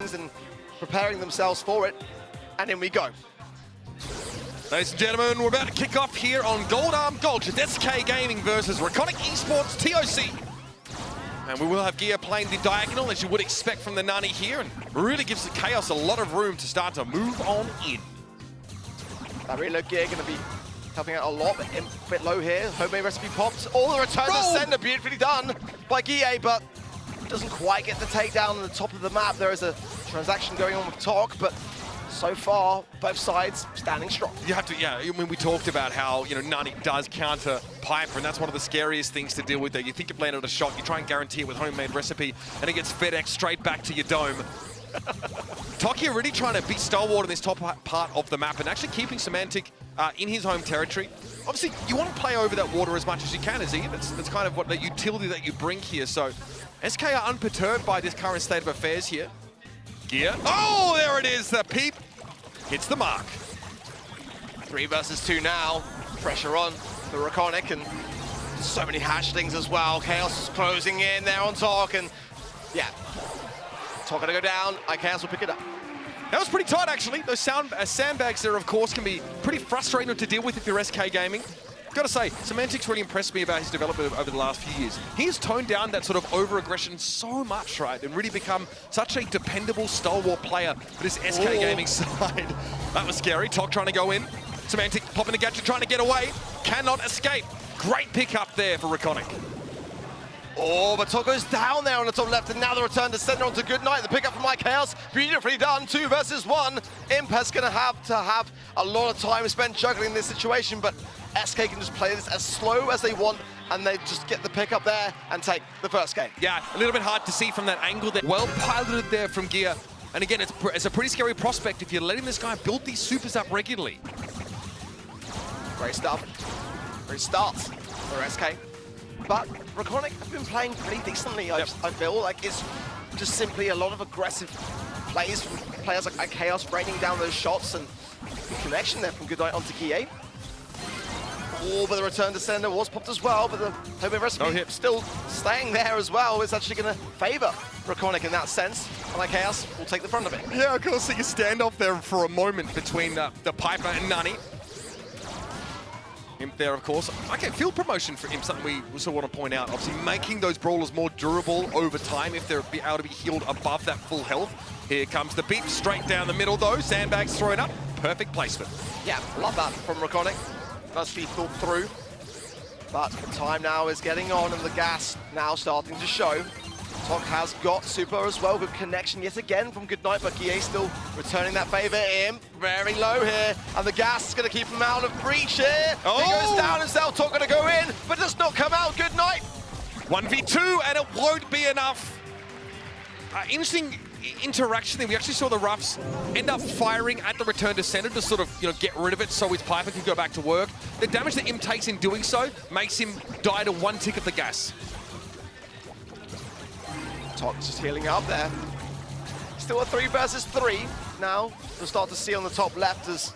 and preparing themselves for it. And in we go. Ladies and gentlemen, we're about to kick off here on Gold Arm Gulch. It's SK Gaming versus Reconic Esports TOC. And we will have Gear playing the diagonal, as you would expect from the Nani here, and really gives the Chaos a lot of room to start to move on in. That really low Gear going to be helping out a lot, but a bit low here. Homemade recipe pops. All the return to sender, beautifully done by Guille, but doesn't quite get the takedown on the top of the map. There is a transaction going on with Talk, but so far, both sides standing strong. You have to, yeah, I mean, we talked about how, Nani does counter Piper, and that's one of the scariest things to deal with there. You think you've landed a shot, you try and guarantee it with homemade recipe, and it gets FedEx straight back to your dome. Toki are really trying to be stalwart in this top part of the map and actually keeping Semantic in his home territory. Obviously, you want to play over that water as much as you can, Azzy. That's kind of what the utility that you bring here. So, SK are unperturbed by this current state of affairs here. Gear. Oh, there it is. The peep hits the mark. 3 versus 2 now. Pressure on the Reconic, and so many hashlings as well. Chaos is closing in there on Talk, and yeah. Talk gonna go down. Chaos will pick it up. That was pretty tight, actually. Those sandbags there, of course, can be pretty frustrating to deal with if you're SK Gaming. Gotta say, Semantic's really impressed me about his development over the last few years. He's toned down that sort of over-aggression so much, right? And really become such a dependable, stalwart player for this SK Gaming side. That was scary. Talk trying to go in. Semantic popping the gadget, trying to get away. Cannot escape. Great pick up there for Reconic. Oh, but Talk goes down there on the top left, and now the return to sender onto Goodnight. The pickup from Chaos, beautifully done. 2 versus 1. Imp's gonna have to have a lot of time spent juggling this situation, but SK can just play this as slow as they want, and they just get the pick up there and take the first game. Yeah, a little bit hard to see from that angle there. Well piloted there from Gear. And again, it's a pretty scary prospect if you're letting this guy build these supers up regularly. Great stuff. Great starts for SK. But Reconic have been playing pretty decently, I feel. Like, it's just simply a lot of aggressive plays from players like Chaos raining down those shots, and the connection there from Goodnight onto Guille. Oh, but the return to sender was popped as well, but the homemade recipe still staying there as well. It's actually going to favor Reconic in that sense. And Chaos will take the front of it. Yeah, of course, see a standoff there for a moment between the Piper and Nani. Imp there, of course. Okay, field promotion for Imp, something we also want to point out. Obviously, making those brawlers more durable over time if they're able to be healed above that full health. Here comes the beat, straight down the middle, though. Sandbags thrown up. Perfect placement. Yeah, love that from Reconic. Must be thought through. But the time now is getting on, and the gas now starting to show. Talk has got super as well. Good connection yet again from Goodnight, but Guille still returning that favor. Imp very low here, and the gas is going to keep him out of breach here. He goes down himself. Talk going to go in, but does not come out. Goodnight. 1v2, and it won't be enough. Interesting interaction there. We actually saw the Roughs end up firing at the return to center to sort of, get rid of it so his Piper can go back to work. The damage that Imp takes in doing so makes him die to 1 tick of the gas. Talk's just healing up there. Still a 3 versus 3 now. We'll start to see on the top left as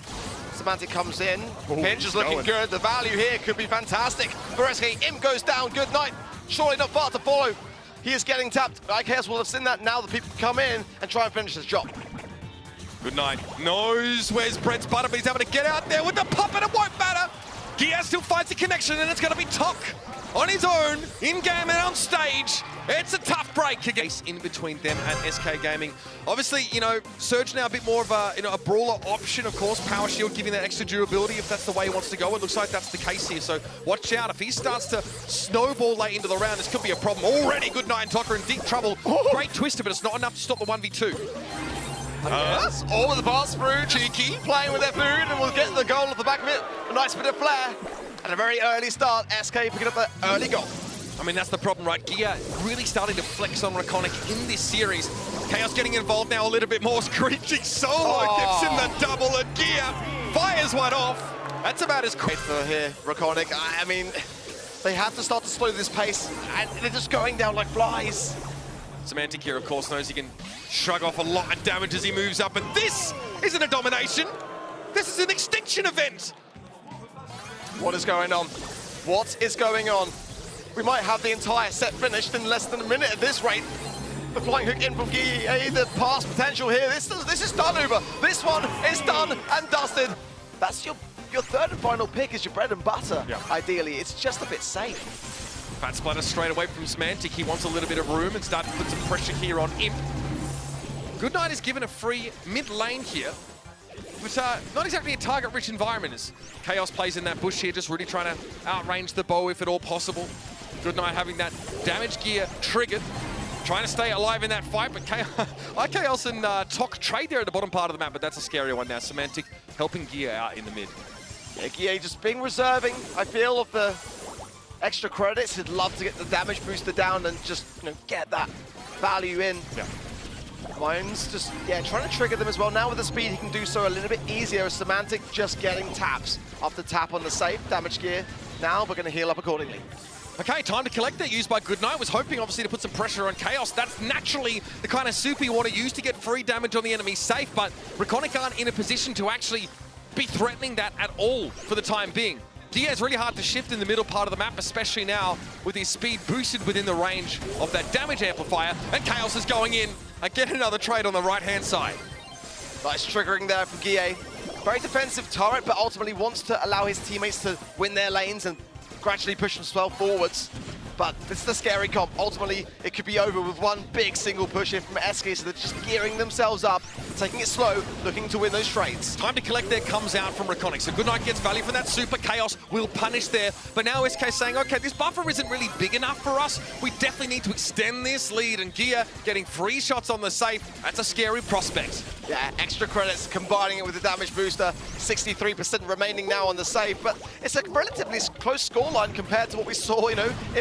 Semantic comes in. Pinch is looking good. The value here could be fantastic for SK. Imp goes down. Goodnight. Surely not far to follow. He is getting tapped. IKS will have seen that. Now the people come in and try and finish his job. Goodnight knows where's Brent's butter, but he's able to get out there with the pop, and it won't matter. Gia still finds the connection, and it's going to be Tok on his own, in-game and on stage. It's a tough break against in between them and SK Gaming. Obviously, Surge now a bit more of a brawler option, of course. Power Shield giving that extra durability if that's the way he wants to go. It looks like that's the case here, so watch out. If he starts to snowball late into the round, this could be a problem. Already Goodnight and Tok are in deep trouble. Great twister, but it's not enough to stop the 1v2. Yes, all with the pass through. Cheeky playing with their food, and we'll get the goal at the back of it. A nice bit of flair. And a very early start. SK picking up that early goal. I mean, that's the problem, right? Gia really starting to flex on Reconic in this series. Chaos getting involved now a little bit more. Screeching Solo gets in the double, and Gia fires one off. That's about as quick for here, Reconic. I mean, they have to start to slow this pace, and they're just going down like flies. Semantic here, of course, knows he can shrug off a lot of damage as he moves up, and this isn't a domination. This is an extinction event. What is going on? What is going on? We might have the entire set finished in less than a minute at this rate. The flying hook in from GEA, the pass potential here. This is done, Uber. This one is done and dusted. That's your third and final pick is your bread and butter, ideally. It's just a bit safe. Fat Splatter straight away from Semantic. He wants a little bit of room and start to put some pressure here on Imp. Goodnight is given a free mid lane here, but not exactly a target-rich environment as Chaos plays in that bush here, just really trying to outrange the bow if at all possible. Goodnight having that damage gear triggered, trying to stay alive in that fight, but Chaos and Tok trade there at the bottom part of the map, but that's a scary one now. Semantic helping Gear out in the mid. Yeah, Gear just being reserving, I feel, of the extra credits. He'd love to get the damage booster down and just, get that value in. Yeah. Mine's just, trying to trigger them as well. Now with the speed, he can do so a little bit easier. Semantic just getting taps after tap on the safe. Damage gear. Now we're going to heal up accordingly. Okay, time to collect that used by Goodnight. Was hoping, obviously, to put some pressure on Chaos. That's naturally the kind of soup you want to use to get free damage on the enemy safe, but Reconic aren't in a position to actually be threatening that at all for the time being. Dia is really hard to shift in the middle part of the map, especially now with his speed boosted within the range of that damage amplifier, and Chaos is going in. Again, another trade on the right-hand side. Nice triggering there from Guille. Very defensive turret, but ultimately wants to allow his teammates to win their lanes and gradually push themselves forwards. But this is the scary comp. Ultimately, it could be over with one big single push here from SK, so they're just gearing themselves up, taking it slow, looking to win those trades. Time to collect there comes out from Reconic. So Goodnight gets value from that super. Chaos will punish there. But now SK saying, okay, this buffer isn't really big enough for us. We definitely need to extend this lead. And Gear getting free shots on the safe. That's a scary prospect. Yeah, extra credits, combining it with the damage booster. 63% remaining now on the save, but it's a relatively close scoreline compared to what we saw, in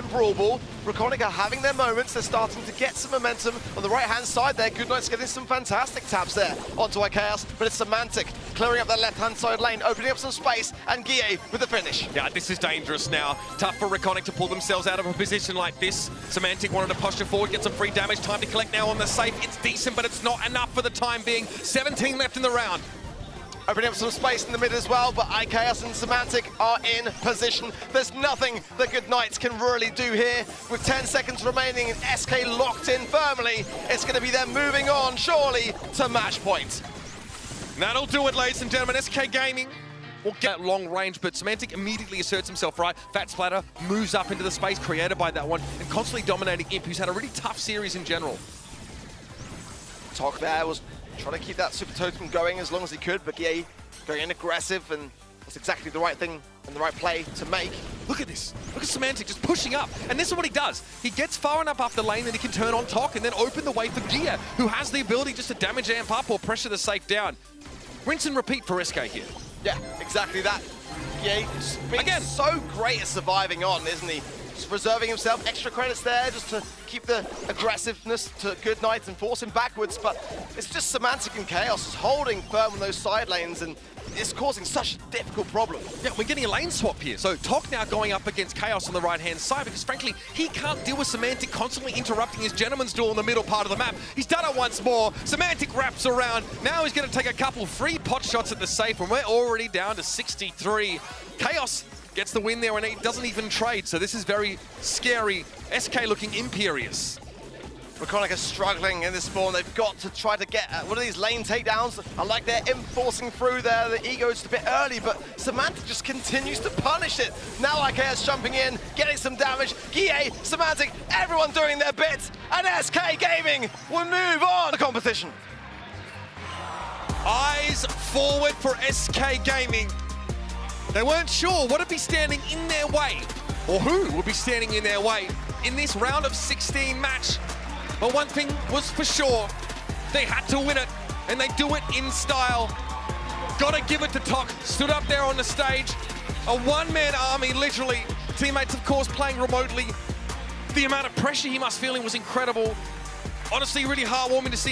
Brawl Ball. Reconic are having their moments. They're starting to get some momentum on the right-hand side there. Goodnight's getting some fantastic taps there onto Chaos, but it's Semantic clearing up that left-hand side lane, opening up some space, and Guille with the finish. Yeah, this is dangerous now. Tough for Reconic to pull themselves out of a position like this. Semantic wanted to posture forward, get some free damage. Time to collect now on the safe. It's decent, but it's not enough for the time being. 17 left in the round. Opening up some space in the mid as well, but Chaos and Semantic are in position. There's nothing the Goodnights can really do here. With 10 seconds remaining and SK locked in firmly, it's going to be them moving on, surely, to match point. That'll do it, ladies and gentlemen. SK Gaming will get long range, but Semantic immediately asserts himself right. Fat Splatter moves up into the space created by that one and constantly dominating Imp, who's had a really tough series in general. Tok there was trying to keep that super totem going as long as he could, but Guille going in aggressive, and that's exactly the right thing and the right play to make. Look at this. Look at Semantic just pushing up. And this is what he does. He gets far enough up the lane that he can turn on Tok and then open the way for Gear, who has the ability just to damage amp up or pressure the safe down. Rinse and repeat for SK here. Yeah, exactly that. Guille being so great at surviving on, isn't he? Just reserving himself, extra credits there just to keep the aggressiveness to Goodnight and force him backwards, but it's just Semantic and Chaos just holding firm on those side lanes, and it's causing such a difficult problem. Yeah, we're getting a lane swap here. So Tok now going up against Chaos on the right-hand side because, frankly, he can't deal with Semantic constantly interrupting his gentleman's duel in the middle part of the map. He's done it once more. Semantic wraps around. Now he's going to take a couple free pot shots at the safe, and we're already down to 63. Chaos gets the win there, and he doesn't even trade, so this is very scary. SK looking imperious. Reconic are struggling in this spawn. They've got to try to get one of these lane takedowns. I like their imp forcing through there. The ego's a bit early, but Semantic just continues to punish it. Now IKS jumping in, getting some damage. Guille, Semantic, everyone doing their bits, and SK Gaming will move on the competition. Eyes forward for SK Gaming. They weren't sure what would be standing in their way, or who would be standing in their way in this round of 16 match. But one thing was for sure, they had to win it, and they do it in style. Gotta give it to Tok, stood up there on the stage. A one-man army, literally. Teammates, of course, playing remotely. The amount of pressure he must feel was incredible. Honestly, really heartwarming to see him